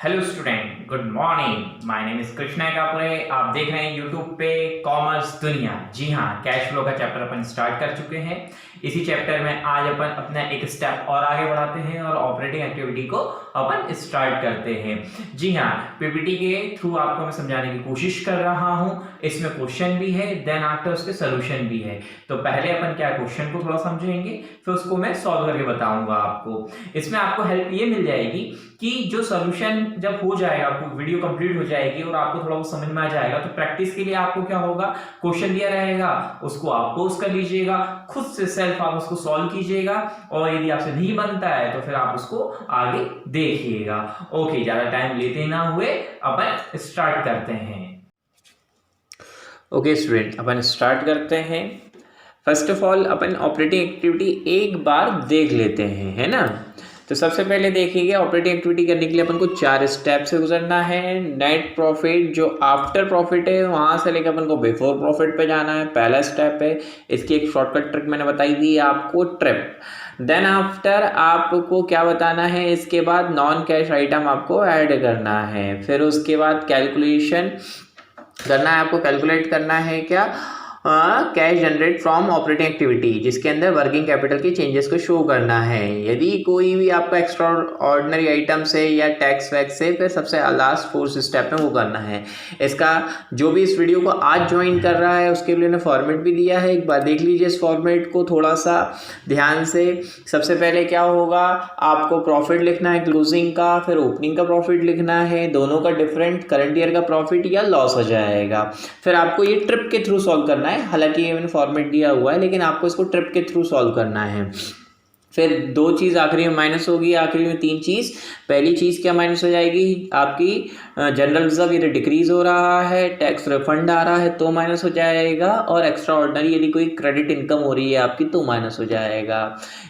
Hello student, good morning. My name is Krishna Kapure. आप देख रहे हैं यूट्यूब पे कॉमर्स दुनिया। जी हाँ, कैश फ्लो का चैप्टर अपन स्टार्ट कर चुके हैं। इसी चैप्टर में आज अपन अपना एक स्टेप और आगे बढ़ाते हैं और ऑपरेटिंग एक्टिविटी को अपन स्टार्ट करते हैं। जी हाँ, पीपीटी के थ्रू आपको मैं समझाने की कोशिश कर रहा हूँ। इसमें क्वेश्चन भी है, देन आफ्टर उसके सोल्यूशन भी है। तो पहले अपन क्या क्वेश्चन को थोड़ा समझेंगे, फिर उसको मैं सॉल्व करके बताऊंगा आपको। इसमें आपको हेल्प ये मिल जाएगी कि जो सोल्यूशन जब हो जाएगा, आपको वीडियो कंप्लीट हो जाएगी और आपको थोड़ा बहुत समझ में आ जाएगा, तो प्रैक्टिस के लिए आपको क्या होगा, क्वेश्चन दिया रहेगा, उसको आप पोस्ट कर लीजिएगा, खुद से सेल्फ आप उसको सॉल्व कीजिएगा और यदि आपसे नहीं बनता है तो फिर आप उसको आगे देखिएगा। ओके, ज्यादा टाइम लेते ना हुए अपन स्टार्ट करते हैं। ओके स्टूडेंट, अपन स्टार्ट करते हैं। First of all upon operating activity एक बार देख लेते हैं, है ना। तो सबसे पहले देखिएगा, ऑपरेटिंग एक्टिविटी करने के लिए अपन को 4 स्टेप से गुजरना है। नेट प्रॉफिट जो आफ्टर प्रॉफिट है वहां से लेकर अपन को बिफोर प्रॉफिट पे जाना है, पहला स्टेप है। इसकी एक शॉर्टकट ट्रिक मैंने बताई थी आपको, ट्रिप। देन आफ्टर आपको क्या बताना है, इसके बाद नॉन कैश आइटम आपको ऐड करना है। फिर उसके बाद कैलकुलेशन करना है, आपको कैलकुलेट करना है क्या, cash generate from operating activity, जिसके अंदर वर्किंग कैपिटल के चेंजेस को शो करना है। यदि कोई भी आपका एक्स्ट्रा ऑर्डिनरी आइटम से या टैक्स वैक्स से, फिर सबसे लास्ट 4th स्टेप में वो करना है। इसका जो भी इस वीडियो को आज ज्वाइन कर रहा है उसके लिए फॉर्मेट भी दिया है, एक बार देख लीजिए इस फॉर्मेट को थोड़ा सा ध्यान से। सबसे पहले क्या होगा, आपको प्रॉफिट लिखना है क्लोजिंग का, फिर ओपनिंग का प्रॉफिट लिखना है, दोनों का डिफरेंट, करंट ईयर का प्रॉफिट या लॉस हो जाएगा। फिर आपको ये ट्रिप के थ्रू सॉल्व करना है। हालांकि ये मैंने फॉर्मेट दिया हुआ है, लेकिन आपको इसको ट्रिप के थ्रू सॉल्व करना है। फिर 2 चीज़ आखिरी में माइनस होगी, आखिरी में 3 चीज़। पहली चीज़ क्या माइनस हो जाएगी, आपकी जनरल रिजर्व यदि डिक्रीज हो रहा है, टैक्स रिफंड आ रहा है तो माइनस हो जाएगा, और एक्स्ट्रा ऑर्डिनरी यदि कोई क्रेडिट इनकम हो रही है आपकी तो माइनस हो जाएगा।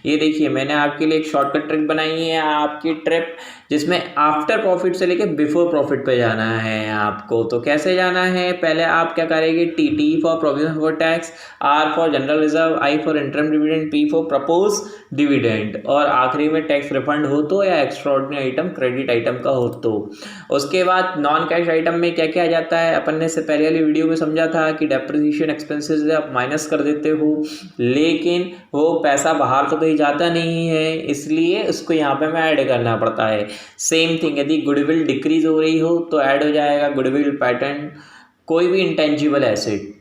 ये देखिए मैंने आपके लिए एक शॉर्टकट ट्रिक बनाई है, आपकी ट्रिप, जिसमें आफ्टर प्रॉफिट से लेके बिफोर प्रॉफिट पे जाना है आपको। तो कैसे जाना है, पहले आप क्या करेंगे, T for provision for tax, R for general reserve, I for interim dividend, P for propose dividend, और आखिरी में टैक्स रिफंड हो तो या extraordinary item credit item का हो तो। उसके बाद नॉन कैश आइटम में क्या क्या आ जाता है, अपन ने से पहले वाली वीडियो में समझा था कि डेप्रिसिएशन एक्सपेंसेस आप माइनस कर देते हो, लेकिन वो पैसा बाहर तो कहीं जाता नहीं है, इसलिए उसको यहाँ पे हमें ऐड करना पड़ता है। सेम थिंग, यदि गुडविल डिक्रीज हो रही हो तो ऐड हो जाएगा गुडविल पैटर्न, कोई भी इंटेंजिबल एसेट,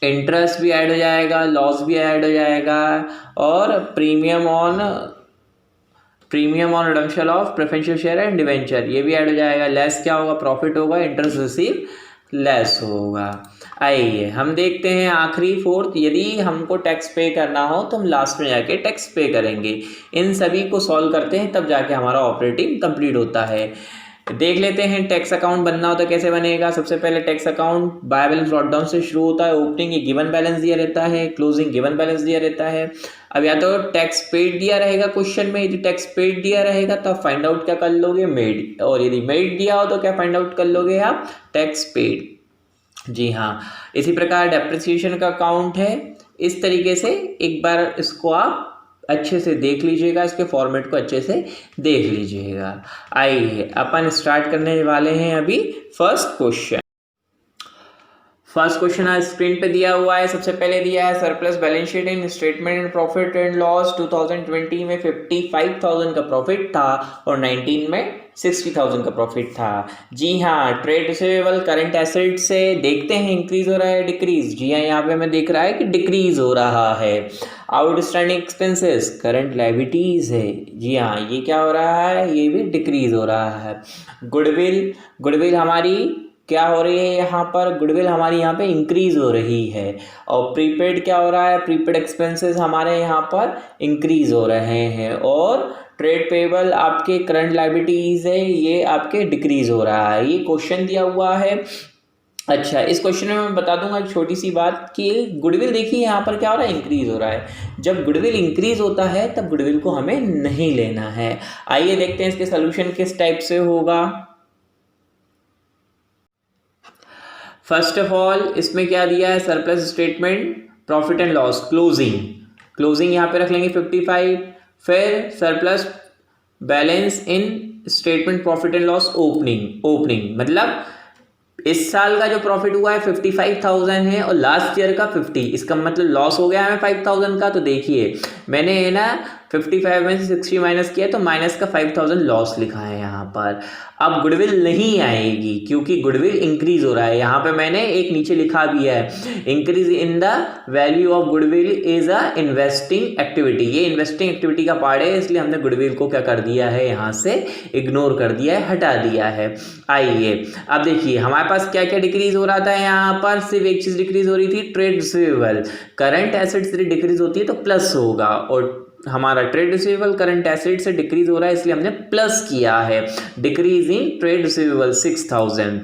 इंटरेस्ट भी ऐड हो जाएगा, लॉस भी ऐड हो जाएगा, और premium on redemption of preferential share and debenture ये भी ऐड हो जाएगा। लेस क्या होगा, प्रॉफिट होगा, इंटरेस्ट रिसीव लेस होगा। आइए हम देखते हैं आखिरी 4th, यदि हमको टैक्स पे करना हो तो हम लास्ट में जाके टैक्स पे करेंगे। इन सभी को सॉल्व करते हैं तब जाके हमारा ऑपरेटिंग कंप्लीट होता है। देख लेते हैं टैक्स अकाउंट बनना हो तो कैसे बनेगा। सबसे पहले tax account by balance brought down से शुरू होता है। ओपनिंग ये गिवन बैलेंस दिया रहता है, क्लोजिंग गिवन बैलेंस दिया रहता है। अब या तो टैक्स पेड दिया रहेगा क्वेश्चन में, यदि टैक्स पेड दिया रहेगा तो आप फाइंड आउट क्या कर लोगे, मेड, और यदि मेड दिया हो तो क्या फाइंड आउट कर लोगे आप, टैक्स पेड। जी हाँ, इसी प्रकार डेप्रिसिएशन का अकाउंट है। इस तरीके से एक बार इसको आप अच्छे से देख लीजिएगा, इसके फॉर्मेट को अच्छे से देख लीजिएगा। आइए अपन स्टार्ट करने वाले हैं अभी फर्स्ट क्वेश्चन। फर्स्ट क्वेश्चन आज स्क्रीन पे दिया हुआ है। सबसे पहले दिया है surplus balance sheet in statement and profit and loss 2020 में 55,000 का प्रॉफिट था और 19 में 60,000 का प्रॉफिट था। जी हाँ, ट्रेड रिसीवेबल करंट एसेट से देखते हैं इंक्रीज हो रहा है डिक्रीज। जी हाँ, यहाँ पे हमें दिख रहा है कि डिक्रीज हो रहा है। आउटस्टैंडिंग एक्सपेंसेस करंट लायबिलिटीज है, जी हाँ ये क्या हो रहा है, ये भी डिक्रीज हो रहा है। गुडविल हमारी क्या हो रही है, यहाँ पर गुडविल हमारी यहाँ पे इंक्रीज हो रही है। और प्रीपेड क्या हो रहा है, प्रीपेड एक्सपेंसेस हमारे यहाँ पर इंक्रीज हो रहे हैं। और ट्रेड पेबल आपके करंट लायबिलिटीज है, ये आपके डिक्रीज हो रहा है। ये क्वेश्चन दिया हुआ है। अच्छा, इस क्वेश्चन में मैं बता दूंगा एक छोटी सी बात कि गुडविल देखिए यहाँ पर क्या हो रहा है, इंक्रीज हो रहा है। जब गुडविल इंक्रीज होता है तब गुडविल को हमें नहीं लेना है। आइए देखते हैं इसके सोल्यूशन किस टाइप से होगा। फर्स्ट ऑफ ऑल इसमें क्या दिया है, surplus statement, profit and loss, closing यहाँ पे रख लेंगे 55। फिर surplus balance in statement profit and loss opening मतलब इस साल का जो प्रॉफिट हुआ है 55,000 है और लास्ट ईयर का 50, इसका मतलब लॉस हो गया हमें 5,000 का। तो देखिए मैंने है ना 55 में से 60 माइनस किया तो माइनस का 5,000 लॉस लिखा है यहाँ पर। अब गुडविल नहीं आएगी क्योंकि गुडविल इंक्रीज हो रहा है। यहाँ पे मैंने एक नीचे लिखा भी है, increase in the value of goodwill is a investing activity. ये इन्वेस्टिंग एक्टिविटी का पार्ट है, इसलिए हमने गुडविल को क्या कर दिया है, यहाँ से इग्नोर कर दिया है, हटा दिया है। आइए अब देखिए हमारे पास क्या क्या डिक्रीज हो रहा था। यहाँ पर सिर्फ एक चीज डिक्रीज हो रही थी, ट्रेड रिसीवेबल। करंट एसेट से डिक्रीज होती है तो प्लस होगा, और हमारा ट्रेड रिसीवेबल करंट एसेट से डिक्रीज हो रहा है इसलिए हमने प्लस किया है, डिक्रीज इन ट्रेड रिसीवेबल 6,000।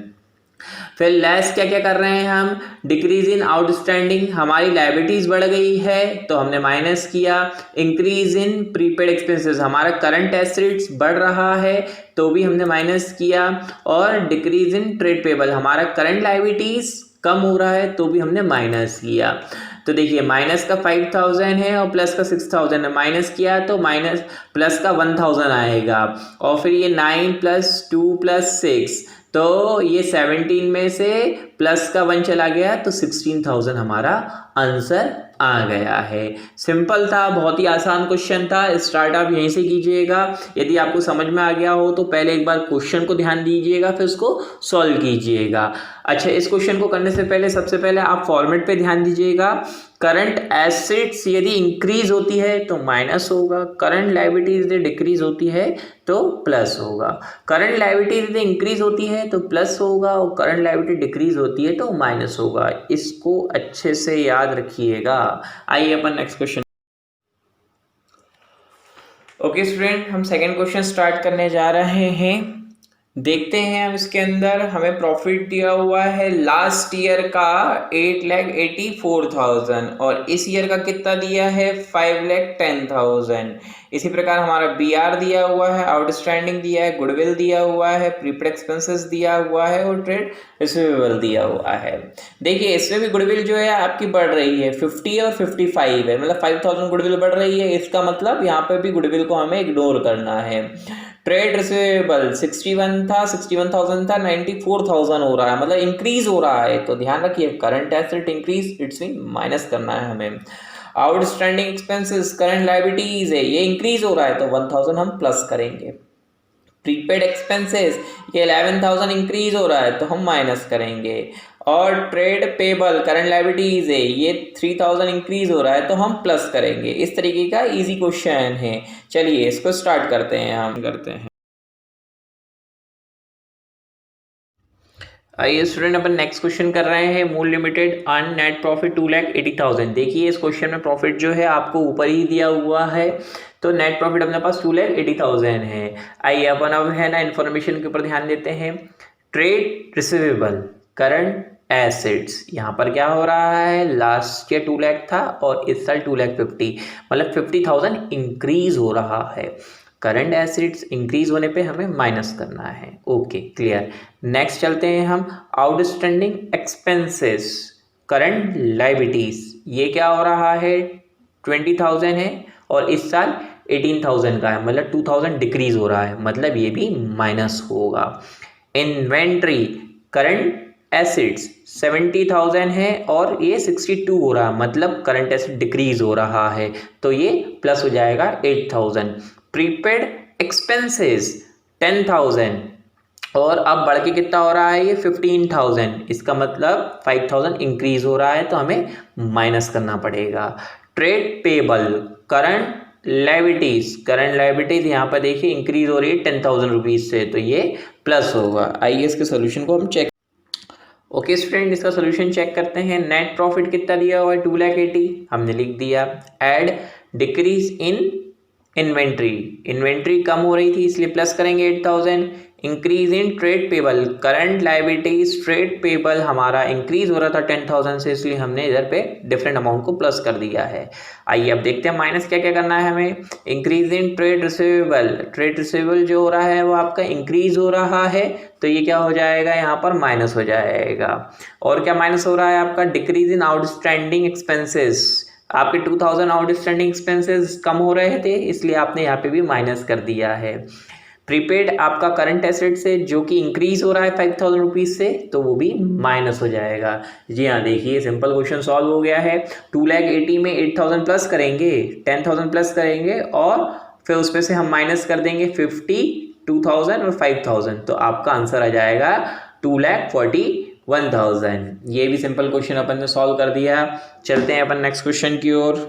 फिर लेस क्या क्या कर रहे हैं हम, डिक्रीज इन आउटस्टैंडिंग, हमारी लायबिलिटीज बढ़ गई है तो हमने माइनस किया। इंक्रीज इन प्रीपेड एक्सपेंसेस, हमारा करंट एसेट्स बढ़ रहा है तो भी हमने माइनस किया। और डिक्रीज इन ट्रेड पेबल, हमारा करंट लायबिलिटीज कम हो रहा है तो भी हमने माइनस किया। तो देखिए माइनस का 5,000 है और प्लस का 6,000 है, माइनस किया तो माइनस प्लस का 1,000 आएगा। और फिर ये 9 + 2 + 6 तो ये 17 में से प्लस का 1 चला गया तो 16,000 हमारा आंसर आ गया है। सिंपल था, बहुत ही आसान क्वेश्चन था। स्टार्ट आप यहीं से कीजिएगा। यदि आपको समझ में आ गया हो तो पहले एक बार क्वेश्चन को ध्यान दीजिएगा, फिर उसको सॉल्व कीजिएगा। अच्छा, इस क्वेश्चन को करने से पहले सबसे पहले आप फॉर्मेट पे ध्यान दीजिएगा। करंट एसेट्स यदि इंक्रीज होती है तो माइनस होगा, करंट लायबिलिटीज यदि डिक्रीज होती है तो प्लस होगा। करंट लायबिलिटीज यदि इंक्रीज होती है तो प्लस होगा और करंट लायबिलिटी डिक्रीज होती है तो माइनस होगा। इसको अच्छे से याद रखिएगा। आइए अपन नेक्स्ट क्वेश्चन। ओके स्टूडेंट, हम सेकंड क्वेश्चन स्टार्ट करने जा रहे हैं। देखते हैं अब इसके अंदर हमें प्रॉफिट दिया हुआ है लास्ट ईयर का 8,84,000 और इस ईयर का कितना दिया है 5,10,000। इसी प्रकार हमारा BR दिया हुआ है, आउटस्टैंडिंग दिया है, गुडविल दिया हुआ है, प्रीपेड एक्सपेंसेस दिया हुआ है और ट्रेड रिसीवेबल दिया हुआ है। देखिए इसमें भी गुडविल जो है आपकी बढ़ रही है, 50 और 55 है, मतलब 5,000 गुडविल बढ़ रही है। इसका मतलब यहाँ पे भी गुडविल को हमें इग्नोर करना है। ट्रेड रिसीवेबल 61,000 था, 94,000 हो रहा है, मतलब इंक्रीज हो रहा है। तो ध्यान रखिए current asset increase, it's mean minus करना है हमें। आउटस्टैंडिंग एक्सपेंसेस करंट लायबिलिटीज है, ये इंक्रीज हो रहा है तो 1,000 हम प्लस करेंगे। प्रीपेड एक्सपेंसेस ये 11,000 इंक्रीज हो रहा है तो हम माइनस करेंगे। और ट्रेड पेबल करंट लायबिलिटीज है, ये 3,000 इंक्रीज हो रहा है तो हम प्लस करेंगे। इस तरीके का इजी क्वेश्चन है। चलिए इसको स्टार्ट करते हैं, हम करते हैं। आइए स्टूडेंट अपन नेक्स्ट क्वेश्चन कर रहे हैं। मूल लिमिटेड अर्न नेट प्रॉफिट 2,80,000। देखिए इस क्वेश्चन में प्रॉफिट जो है आपको ऊपर ही दिया हुआ है, तो नेट प्रॉफिट अपने पास 2,80,000 है। आइए अपन अब है ना इन्फॉर्मेशन के ऊपर ध्यान देते हैं। ट्रेड रिसीवेबल करंट एसेट्स, यहाँ पर क्या हो रहा है, लास्ट ईयर 2 लाख था और इस साल 2,50,000, मतलब 50,000 इंक्रीज हो रहा है। करंट एसेट्स इंक्रीज होने पे हमें माइनस करना है। Okay clear. नेक्स्ट चलते हैं हम। आउटस्टैंडिंग एक्सपेंसेस करंट लायबिलिटीज, ये क्या हो रहा है 20,000 है और इस साल 18,000 का है, मतलब 2,000 डिक्रीज हो रहा है, मतलब ये भी माइनस होगा। इन्वेंट्री करंट एसिड्स 70,000 है और ये 62 हो रहा है, मतलब करंट एसिड डिक्रीज हो रहा है तो ये प्लस हो जाएगा 8,000। प्रीपेड एक्सपेंसेस 10,000 और अब बढ़ के कितना हो रहा है ये 15,000, इसका मतलब 5,000 इंक्रीज हो रहा है तो हमें माइनस करना पड़ेगा। ट्रेड पेबल करंट लायबिलिटीज यहाँ पर देखिए इंक्रीज हो रही है 10,000 रुपीज से, तो ये प्लस होगा। आइए इसके सोल्यूशन को हम चेक। ओके स्टूडेंट, इसका सोल्यूशन चेक करते हैं। नेट प्रॉफिट कितना दिया हुआ है 2,80,000, हमने लिख दिया। ऐड डिक्रीज इन इन्वेंट्री कम हो रही थी इसलिए प्लस करेंगे 8,000। Increase in trade payable current liabilities trade payable हमारा इंक्रीज हो रहा था 10,000 से, इसलिए हमने इधर पे डिफरेंट अमाउंट को प्लस कर दिया है। आइए अब देखते हैं माइनस क्या क्या करना है हमें। इंक्रीज इन ट्रेड रिसीवेबल जो हो रहा है वो आपका इंक्रीज हो रहा है तो ये क्या हो जाएगा, यहाँ पर माइनस हो जाएगा। और क्या माइनस हो रहा है आपका, डिक्रीज इन आउटस्टैंडिंग एक्सपेंसेस आपके 2000 आउटस्टैंडिंग एक्सपेंसेस कम हो रहे थे, इसलिए आपने यहाँ पे भी माइनस कर दिया है। प्रीपेड आपका करंट एसेट से जो कि इंक्रीज हो रहा है 5000 रुपीज़ से, तो वो भी माइनस हो जाएगा। जी हाँ, देखिए सिंपल क्वेश्चन सॉल्व हो गया है। 2,80,000 में 8000 प्लस करेंगे, 10,000 प्लस करेंगे और फिर उसमें से हम माइनस कर देंगे 50, 2000 और 5000, तो आपका आंसर आ जाएगा 2,41,000। ये भी सिंपल क्वेश्चन अपन ने सॉल्व कर दिया। चलते हैं अपन नेक्स्ट क्वेश्चन की ओर।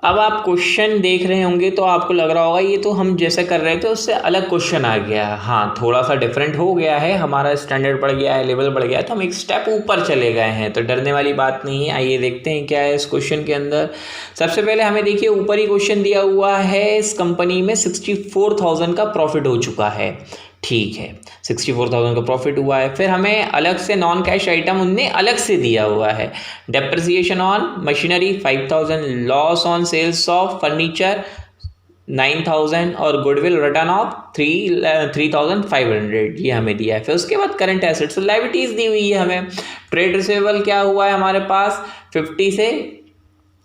अब आप क्वेश्चन देख रहे होंगे तो आपको लग रहा होगा ये तो हम जैसे कर रहे थे उससे अलग क्वेश्चन आ गया। हाँ, थोड़ा सा डिफरेंट हो गया है, हमारा स्टैंडर्ड बढ़ गया है, लेवल बढ़ गया है, तो हम एक स्टेप ऊपर चले गए हैं, तो डरने वाली बात नहीं है। आइए देखते हैं क्या है इस क्वेश्चन के अंदर। सबसे पहले हमें देखिए ऊपर ही क्वेश्चन दिया हुआ है, इस कंपनी में 64,000 का प्रॉफिट हो चुका है। ठीक है, 64,000 का प्रॉफिट हुआ है। फिर हमें अलग से नॉन कैश आइटम उनने अलग से दिया हुआ है। Depreciation on machinery 5,000, loss on sales of furniture 9,000 और गुडविल रिटर्न ऑफ 3,500 ये हमें दिया है। फिर उसके बाद करंट एसेट्स और लायबिलिटीज दी हुई है हमें। ट्रेड रिसीवेबल क्या हुआ है हमारे पास, 50 से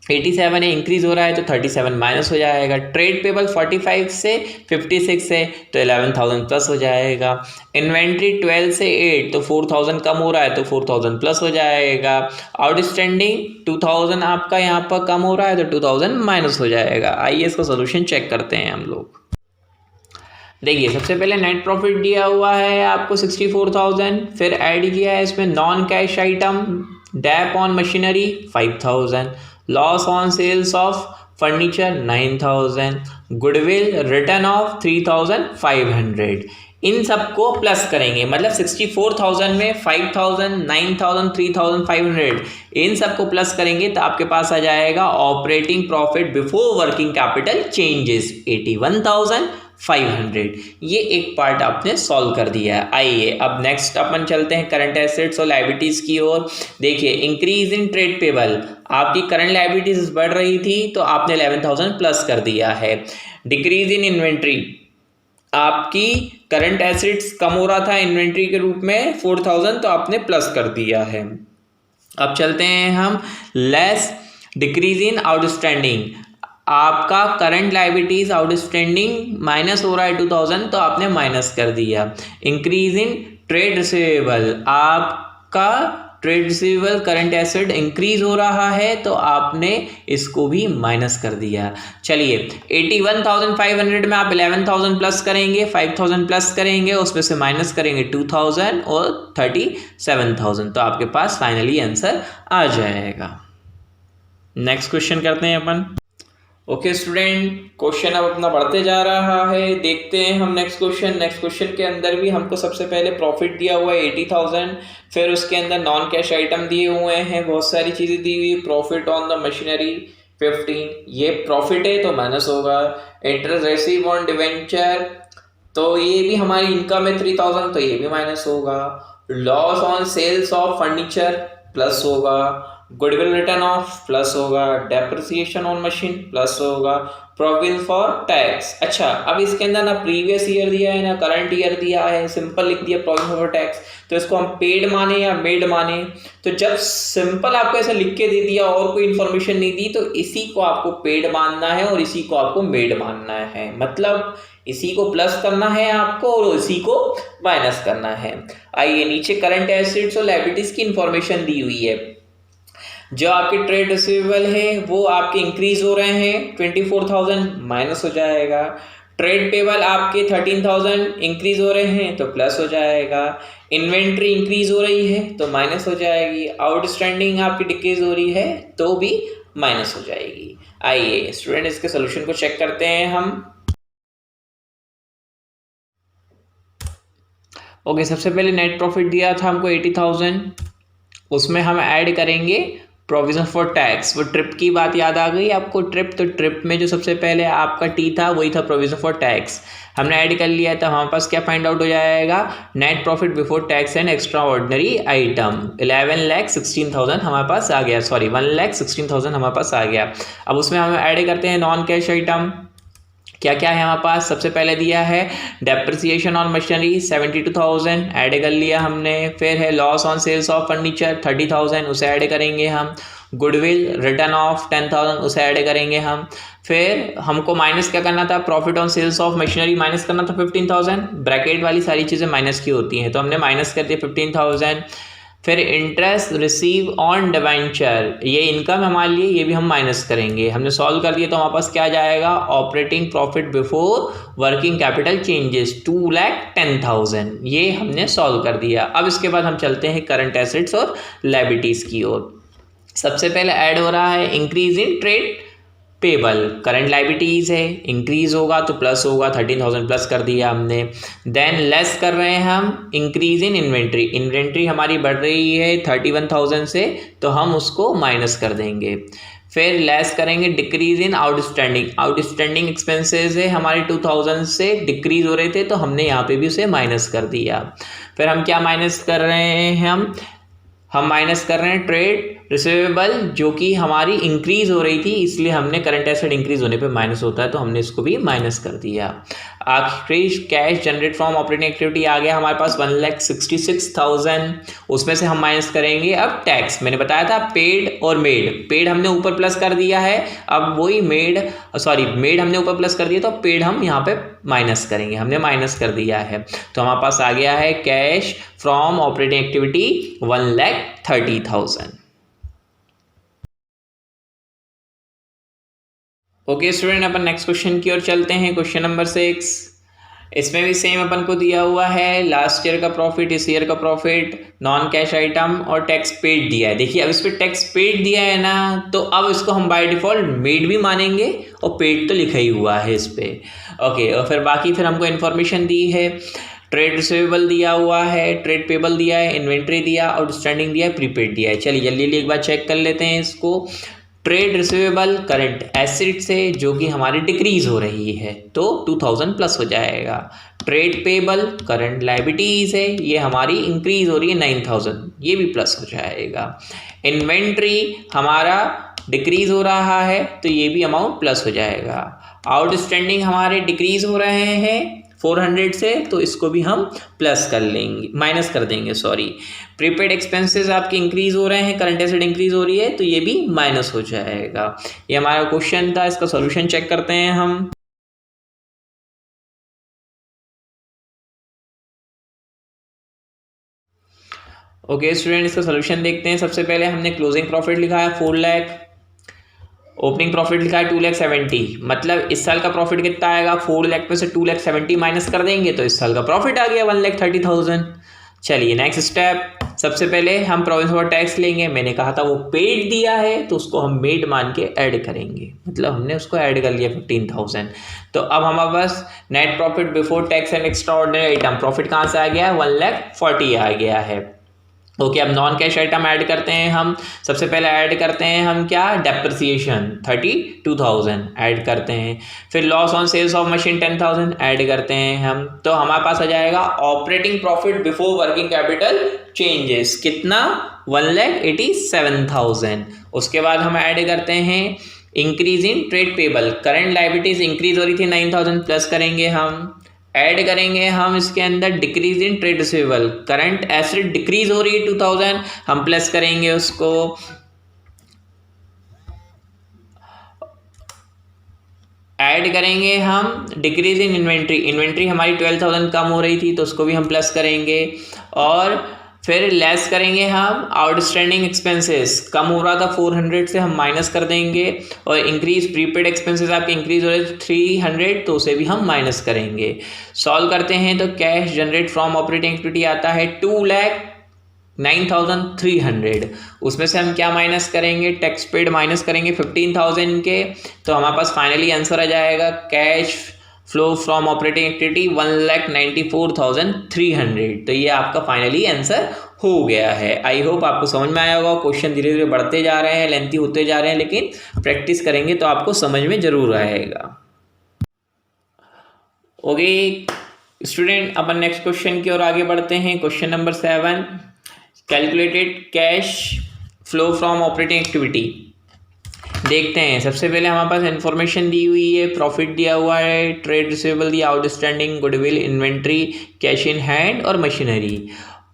87 है, इंक्रीज हो रहा है तो 37 माइनस हो जाएगा। ट्रेड पेबल 45 से 56 है तो 11,000 प्लस हो जाएगा। इन्वेंट्री 12 से 8 तो 4,000 कम हो रहा है तो 4,000 प्लस हो जाएगा। आउटस्टैंडिंग 2,000 आपका यहाँ पर कम हो रहा है तो 2,000 माइनस हो जाएगा। आइए इसका सोल्यूशन चेक करते हैं हम लोग। देखिए सबसे पहले नेट प्रॉफिट दिया हुआ है आपको 64,000, फिर ऐड किया है इसमें non cash item, dep on machinery 5,000, loss on sales of furniture 9,000, goodwill return of 3,500। इन सबको प्लस करेंगे, मतलब 64,000 में 5,000, 9,000, 3,500 इन सबको प्लस करेंगे तो आपके पास आ जाएगा operating profit before working capital changes 81,500। ये एक पार्ट आपने सॉल्व कर दिया है। आइए अब नेक्स्ट अपन चलते हैं करंट एसेट्स और लायबिलिटीज की ओर। देखिए इंक्रीज इन ट्रेड पेबल, आपकी करंट लायबिलिटीज बढ़ रही थी तो आपने 11,000 प्लस कर दिया है। डिक्रीज इन इन्वेंट्री, आपकी करंट एसेट्स कम हो रहा था इन्वेंट्री के रूप में 4,000 तो आपने प्लस कर दिया है। अब चलते हैं हम लेस डिक्रीज इन आउटस्टैंडिंग, आपका करंट लायबिलिटीज आउटस्टैंडिंग माइनस हो रहा है 2,000 तो आपने माइनस कर दिया। इंक्रीज इन ट्रेड रिसीवेबल, आपका trade receivable current asset increase हो रहा है तो आपने इसको भी माइनस कर दिया। चलिए 81,500 में आप 11,000 प्लस करेंगे, 5,000 प्लस करेंगे, उसमें से माइनस करेंगे 2,000 और 37,000 तो आपके पास फाइनली आंसर आ जाएगा। नेक्स्ट क्वेश्चन करते हैं अपन। ओके स्टूडेंट, क्वेश्चन अब अपना बढ़ते जा रहा है, देखते हैं हम नेक्स्ट क्वेश्चन। नेक्स्ट क्वेश्चन के अंदर भी हमको सबसे पहले प्रॉफिट दिया हुआ है 80,000, फिर उसके अंदर नॉन कैश आइटम दिए हुए हैं, बहुत सारी चीज़ें दी हुई। प्रॉफिट ऑन द मशीनरी 15, ये प्रॉफिट है तो माइनस होगा। इंटरेस्ट रिसीव ऑन डिवेंचर, तो ये भी हमारी इनकम है 3,000 तो ये भी माइनस होगा। Loss on sales of furniture plus होगा। गुडविल रिटर्न ऑफ प्लस होगा। डेप्रिसिएशन ऑन मशीन प्लस होगा। प्रोविजन फॉर टैक्स, अच्छा अब इसके अंदर ना प्रीवियस ईयर दिया है ना करंट ईयर दिया है, सिंपल लिख दिया प्रोविजन फॉर टैक्स, तो इसको हम पेड माने या मेड माने। तो जब सिंपल आपको ऐसा लिख के दे दिया और कोई इन्फॉर्मेशन नहीं दी तो इसी को आपको पेड मानना है और इसी को आपको मेड मानना है, मतलब इसी को प्लस करना है आपको और इसी को माइनस करना है। आइए नीचे करंट एसेट्स और लायबिलिटीज की इंफॉर्मेशन दी हुई है। जो आपके ट्रेड रिसीवेबल है वो आपके इंक्रीज हो रहे हैं 24,000 माइनस हो जाएगा। ट्रेड पेबल आपके 13,000 इंक्रीज हो रहे हैं तो प्लस हो जाएगा। इन्वेंट्री इंक्रीज हो रही है तो माइनस हो जाएगी। आउटस्टैंडिंग आपकी डिक्रीज हो रही है तो भी माइनस हो जाएगी। आइए स्टूडेंट इसके सोल्यूशन को चेक करते हैं हम। ओके, सबसे पहले नेट प्रॉफिट दिया था हमको 80,000, उसमें हम ऐड करेंगे प्रोविजन फॉर टैक्स। वो ट्रिप की बात याद आ गई आपको, ट्रिप, तो ट्रिप में जो सबसे पहले आपका टी था वही था प्रोविजन फॉर टैक्स, हमने ऐड कर लिया था। हमारे पास क्या फाइंड आउट हो जाएगा, net profit before tax and extraordinary item 11,16,000 हमारे पास आ गया, सॉरी 1,16,000 हमारे पास आ गया। अब उसमें हम ऐड करते हैं नॉन कैश आइटम, क्या क्या है हमारे पास। सबसे पहले दिया है डेप्रिसिएशन ऑन मशीनरी 72,000 ऐड कर लिया हमने। फिर है loss on sales of furniture 30,000 उसे ऐड करेंगे हम। गुडविल रिटर्न ऑफ 10,000 उसे ऐड करेंगे हम। फिर हमको माइनस क्या करना था, profit on sales of machinery minus करना था 15,000। ब्रैकेट वाली सारी चीज़ें माइनस की होती हैं तो हमने माइनस कर दिया 15,000। फिर इंटरेस्ट रिसीव ऑन डिवेंचर, ये इनकम हमारे लिए, ये भी हम माइनस करेंगे। हमने सॉल्व कर दिया तो हमारे पास क्या जाएगा, operating profit before working capital changes 2,10,000, ये हमने सॉल्व कर दिया। अब इसके बाद हम चलते हैं करंट एसेट्स और लायबिलिटीज़ की ओर। सबसे पहले ऐड हो रहा है increase in trade payable, current liabilities है, इंक्रीज होगा तो प्लस होगा, 13,000 प्लस कर दिया हमने। देन लेस कर रहे हैं हम इंक्रीज इन इन्वेंट्री, इन्वेंट्री हमारी बढ़ रही है 31,000 से तो हम उसको माइनस कर देंगे। फिर लेस करेंगे decrease in outstanding, outstanding expenses है हमारे 2,000 से डिक्रीज हो रहे थे तो हमने यहाँ पे भी उसे माइनस कर दिया। फिर हम क्या माइनस कर रहे हैं, हम माइनस कर रहे हैं ट्रेड रिसीवेबल जो कि हमारी इंक्रीज हो रही थी, इसलिए हमने करंट एसेट इंक्रीज होने पे माइनस होता है तो हमने इसको भी माइनस कर दिया। आखिरी cash generate from operating activity आ गया हमारे पास 1,66,000, उसमें से हम माइनस करेंगे अब टैक्स। मैंने बताया था पेड और मेड, पेड हमने ऊपर प्लस कर दिया है, अब वही मेड हमने ऊपर प्लस कर दिया तो पेड हम यहाँ पे माइनस करेंगे, हमने माइनस कर दिया है। तो हमारे पास आ गया है cash from operating activity 1,30,000। Okay student, upon next question की ओर चलते हैं। क्वेश्चन नंबर 6, इसमें भी सेम अपन को दिया हुआ है लास्ट ईयर का प्रॉफिट, इस ईयर का प्रॉफिट, नॉन कैश आइटम और टैक्स पेड दिया है। देखिए अब इस पर टैक्स पेड दिया है ना तो अब इसको हम बाय डिफॉल्ट मेड भी मानेंगे और पेड तो लिखा ही हुआ है इस पर। ओके, और फिर बाकी फिर हमको इन्फॉर्मेशन दी है, ट्रेड रिसीवेबल दिया हुआ है, ट्रेड पेबल दिया है, इन्वेंट्री दिया, आउटस्टैंडिंग दिया है, प्रीपेड दिया है। चलिए जल्दी जल्दी एक बार चेक कर लेते हैं इसको। ट्रेड रिसीवेबल करंट एसेट से जो कि हमारी डिक्रीज हो रही है तो 2,000 प्लस हो जाएगा। ट्रेड पेबल करंट लायबिलिटीज है, ये हमारी इंक्रीज हो रही है 9,000, ये भी प्लस हो जाएगा। इन्वेंट्री हमारा डिक्रीज हो रहा है तो ये भी अमाउंट प्लस हो जाएगा। आउटस्टैंडिंग हमारे डिक्रीज हो रहे हैं 400 से तो इसको भी हम प्लस कर लेंगे, माइनस कर देंगे सॉरी। प्रीपेड एक्सपेंसेस आपके इंक्रीज हो रहे हैं, करंट एसेट इंक्रीज हो रही है तो ये भी माइनस हो जाएगा। ये हमारा क्वेश्चन था, इसका सॉल्यूशन चेक करते हैं हम। ओके स्टूडेंट, इसका सॉल्यूशन देखते हैं। सबसे पहले हमने क्लोजिंग प्रॉफिट लिखा है 4 लाख, ओपनिंग प्रॉफिट लिखा है 2,70,000, मतलब इस साल का प्रॉफिट कितना आएगा, 4 लाख में से 2,70,000 माइनस कर देंगे तो इस साल का प्रॉफिट आ गया 1,30,000। चलिए नेक्स्ट स्टेप, सबसे पहले हम प्रोविंस फॉर टैक्स लेंगे। मैंने कहा था वो पेड दिया है तो उसको हम मेड मान के ऐड करेंगे, मतलब हमने उसको ऐड कर लिया 15,000। तो अब हमारे पास net profit before tax and extraordinary item, profit कहाँ से आ गया है, 1,40,000 आ गया है। ओके, अब नॉन कैश आइटम ऐड करते हैं हम। सबसे पहले ऐड करते हैं हम क्या, डेप्रिसिएशन 32,000 ऐड करते हैं। फिर loss on sales of machine 10,000 add करते हैं हम। तो हमारे पास आ जाएगा operating profit before working capital changes कितना, 1,87,000। उसके बाद हम ऐड करते हैं increase in trade payable, current liabilities increase हो रही थी 9,000 प्लस करेंगे हम। ऐड करेंगे हम इसके अंदर decrease in trade receivable, current asset decrease हो रही है 2,000, हम प्लस करेंगे उसको। ऐड करेंगे हम डिक्रीज इन इन्वेंट्री, इन्वेंट्री हमारी 12,000 कम हो रही थी तो उसको भी हम प्लस करेंगे। और फिर लेस करेंगे हम आउटस्टैंडिंग एक्सपेंसेस, कम हो रहा था 400 से हम माइनस कर देंगे। और इंक्रीज प्रीपेड एक्सपेंसेस आपके इंक्रीज हो रहे थे 300 तो उसे भी हम माइनस करेंगे। सॉल्व करते हैं तो cash generate from operating activity आता है 2,09,300, उसमें से हम क्या माइनस करेंगे, टैक्स पेड माइनस करेंगे 15,000 के, तो हमारे पास फाइनली आंसर आ जाएगा cash flow from operating activity 1,94,300। तो ये आपका फाइनली आंसर हो गया है। आई होप आपको समझ में आया होगा। क्वेश्चन धीरे धीरे बढ़ते जा रहे हैं, लेंथी होते जा रहे हैं, लेकिन प्रैक्टिस करेंगे तो आपको समझ में जरूर आएगा। ओके स्टूडेंट, अपन नेक्स्ट क्वेश्चन की ओर आगे बढ़ते हैं। Question number 7, calculated cash flow from operating activity. देखते हैं, सबसे पहले हमारे पास इन्फॉर्मेशन दी हुई है, प्रॉफिट दिया हुआ है, ट्रेड रिसीवेबल दिया, outstanding, goodwill, inventory, cash in hand और मशीनरी।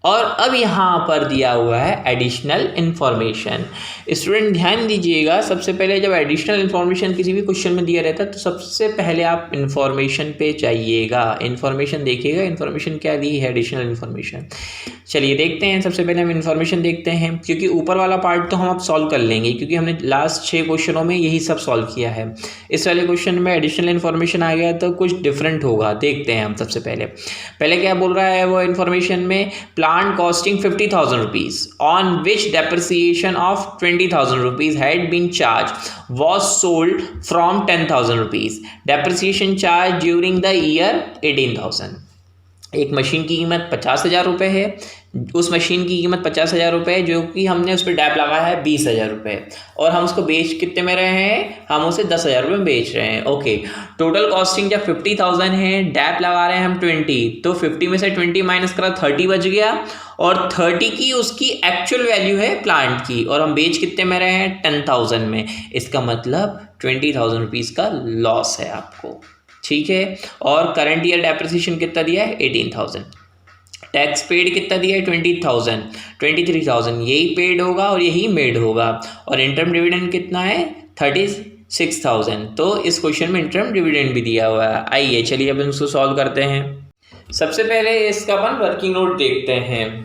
और अब यहाँ पर दिया हुआ है एडिशनल इन्फॉर्मेशन। स्टूडेंट ध्यान दीजिएगा, सबसे पहले जब एडिशनल इन्फॉर्मेशन किसी भी क्वेश्चन में दिया रहता है तो सबसे पहले आप इन्फॉर्मेशन पे जाइएगा, इन्फॉर्मेशन देखिएगा, इन्फॉर्मेशन क्या दी है, एडिशनल इन्फॉर्मेशन। चलिए देखते हैं, सबसे पहले हम इन्फॉर्मेशन देखते हैं, क्योंकि ऊपर वाला पार्ट तो हम अब सॉल्व कर लेंगे क्योंकि हमने लास्ट 6 क्वेश्चनों में यही सब सॉल्व किया है। इस वाले क्वेश्चन में एडिशनल इन्फॉर्मेशन आ गया तो कुछ डिफरेंट होगा, देखते हैं हम। सबसे पहले क्या बोल रहा है वो इन्फॉर्मेशन में, plant costing 50,000 rupees on which depreciation of 20,000 rupees had been charge was sold from 10,000 rupees, depreciation charge during the year 18,000। एक मशीन की कीमत 50,000 रुपये है, उस मशीन की कीमत 50,000 रुपये है जो कि हमने उस पर डैप लगाया है 20,000 रुपये, और हम उसको बेच कितने में रहे हैं, हम उसे 10,000 रुपये में बेच रहे हैं। ओके, टोटल कॉस्टिंग जब 50,000 है, डैप लगा रहे हैं हम 20, तो 50 में से 20 माइनस करा 30 बच गया, और 30 की उसकी एक्चुअल वैल्यू है प्लांट की, और हम बेच कितने में रहे हैं 10,000 में। इसका मतलब 20,000 रुपीज़ का लॉस है आपको, ठीक है। और करंट ईयर डेप्रिसिएशन कितना दिया है 18,000, टैक्स पेड कितना दिया है 20,000, 23,000 यही पेड होगा और यही मेड होगा, और इंटरम डिविडेंड कितना है 36,000। तो इस क्वेश्चन में इंटरम डिविडेंड भी दिया हुआ है। आइए चलिए अब इसको सॉल्व करते हैं। सबसे पहले इसका अपन वर्किंग नोट देखते हैं।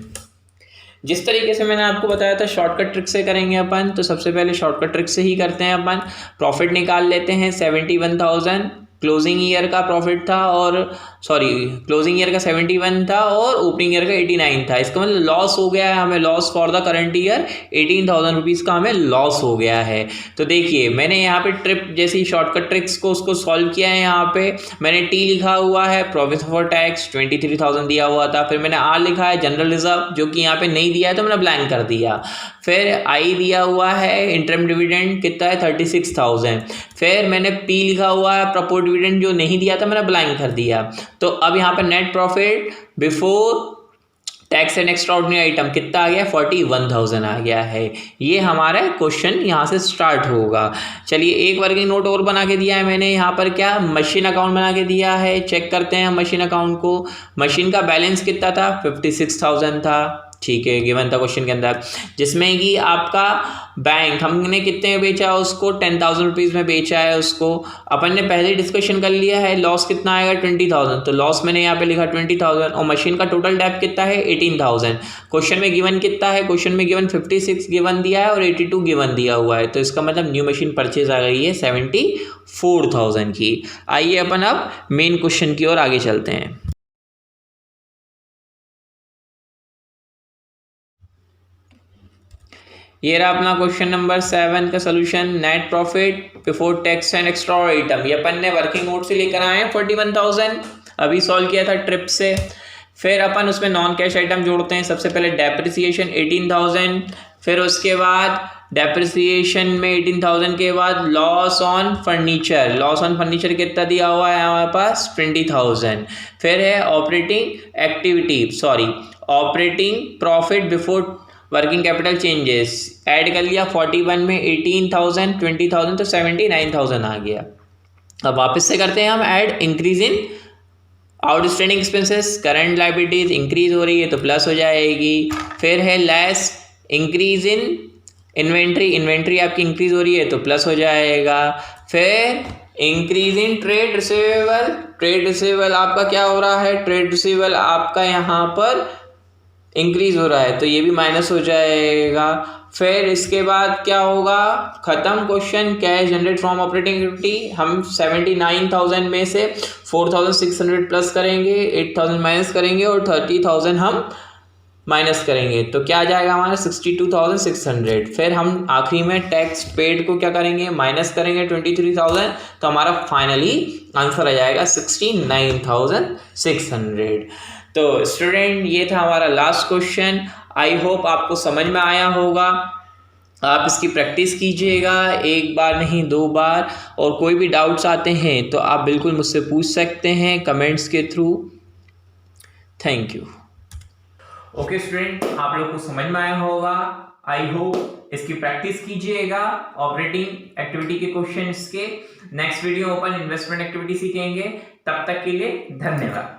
जिस तरीके से मैंने आपको बताया था शॉर्टकट ट्रिक से करेंगे अपन, तो सबसे पहले शॉर्टकट ट्रिक से ही करते हैं अपन। प्रॉफिट निकाल लेते हैं 71,000, क्लोजिंग ईयर का प्रॉफिट था, और सॉरी क्लोजिंग ईयर का 71 था और ओपनिंग ईयर का 89 था। इसका मतलब लॉस हो गया है हमें, loss for the current year 18,000 rupees का हमें लॉस हो गया है। तो देखिए मैंने यहाँ पे ट्रिप जैसी शॉर्टकट ट्रिक्स को उसको सॉल्व किया है। यहाँ पे मैंने टी लिखा हुआ है, प्रोविजन फॉर टैक्स 23,000 दिया हुआ था, फिर मैंने आर लिखा है जनरल रिजर्व जो कि यहाँ पे नहीं दिया है तो मैंने ब्लैंक कर दिया, फिर आई दिया हुआ है इंटरम डिविडेंड कितना है 36,000, फिर मैंने पी लिखा हुआ है प्रपोर्ट डिविडेंड जो नहीं दिया था मैंने ब्लैंक कर दिया। तो अब यहाँ पर net profit before tax and extraordinary item कितना आ गया 41,000 आ गया है। ये हमारा क्वेश्चन यहाँ से स्टार्ट होगा। चलिए एक वर्किंग नोट और बना के दिया है मैंने यहाँ पर, क्या मशीन अकाउंट बना के दिया है, चेक करते हैं मशीन अकाउंट को। मशीन का बैलेंस कितना था 56,000 था, ठीक है, गिवन था क्वेश्चन के अंदर, जिसमें कि आपका बैंक हमने कितने में बेचा उसको 10,000 रुपीज़ में बेचा है उसको। अपन ने पहले डिस्कशन कर लिया है लॉस कितना आएगा 20,000, तो लॉस मैंने यहाँ पे लिखा 20,000, और मशीन का टोटल डेप कितना है 18,000। क्वेश्चन में गिवन कितना है, क्वेश्चन में गिवन 56 गिवन दिया है और 82 गिवन दिया हुआ है, तो इसका मतलब न्यू मशीन परचेज आ गई है 74,000 की। आइए अपन अब मेन क्वेश्चन की ओर आगे चलते हैं। ये रहा अपना क्वेश्चन नंबर 7 का solution, net profit before tax and extra item. ये अपन ने वर्किंग नोट से लेकर आए हैं 41,000, अभी सॉल्व किया था ट्रिप से। फिर अपन उसमें नॉन कैश आइटम जोड़ते हैं। सबसे पहले डेप्रिसिएशन 18,000, फिर उसके बाद डेप्रिसिएशन में 18,000 के बाद loss on furniture, loss on furniture कितना दिया हुआ है हमारे पास 20,000। फिर है operating profit before working capital changes, add कर लिया 41 में 18,000 20,000 तो 79,000 आ गया। अब वापस से करते हैं हम add, increase in outstanding expenses, current liabilities increase हो रही है तो प्लस हो जाएगी। फिर है लेस इंक्रीज इन इन्वेंट्री आपकी इंक्रीज हो रही है तो प्लस हो जाएगा। फिर इंक्रीज इन ट्रेड रिसीवेबल आपका क्या हो रहा है, ट्रेड रिसीवेबल आपका यहाँ पर इंक्रीज हो रहा है तो ये भी माइनस हो जाएगा। फिर इसके बाद क्या होगा, खत्म question. Cash generate from operating activity, हम 79,000 में से 4,600 प्लस करेंगे, 8,000 माइनस करेंगे और 30,000 हम माइनस करेंगे, तो क्या आ जाएगा हमारा 62,600। फिर हम आखिरी में टैक्स पेड को क्या करेंगे, माइनस करेंगे 23,000, तो हमारा फाइनली आंसर आ जाएगा 69,600। तो स्टूडेंट ये था हमारा लास्ट क्वेश्चन। आई होप आपको समझ में आया होगा। आप इसकी प्रैक्टिस कीजिएगा, एक बार नहीं 2 बार, और कोई भी डाउट्स आते हैं तो आप बिल्कुल मुझसे पूछ सकते हैं कमेंट्स के through. Thank you. Okay student, आप लोग को समझ में आया होगा। आई होप इसकी प्रैक्टिस कीजिएगा ऑपरेटिंग एक्टिविटी के क्वेश्चंस के। नेक्स्ट वीडियो अपन इन्वेस्टमेंट एक्टिविटी सीखेंगे। तब तक के लिए धन्यवाद।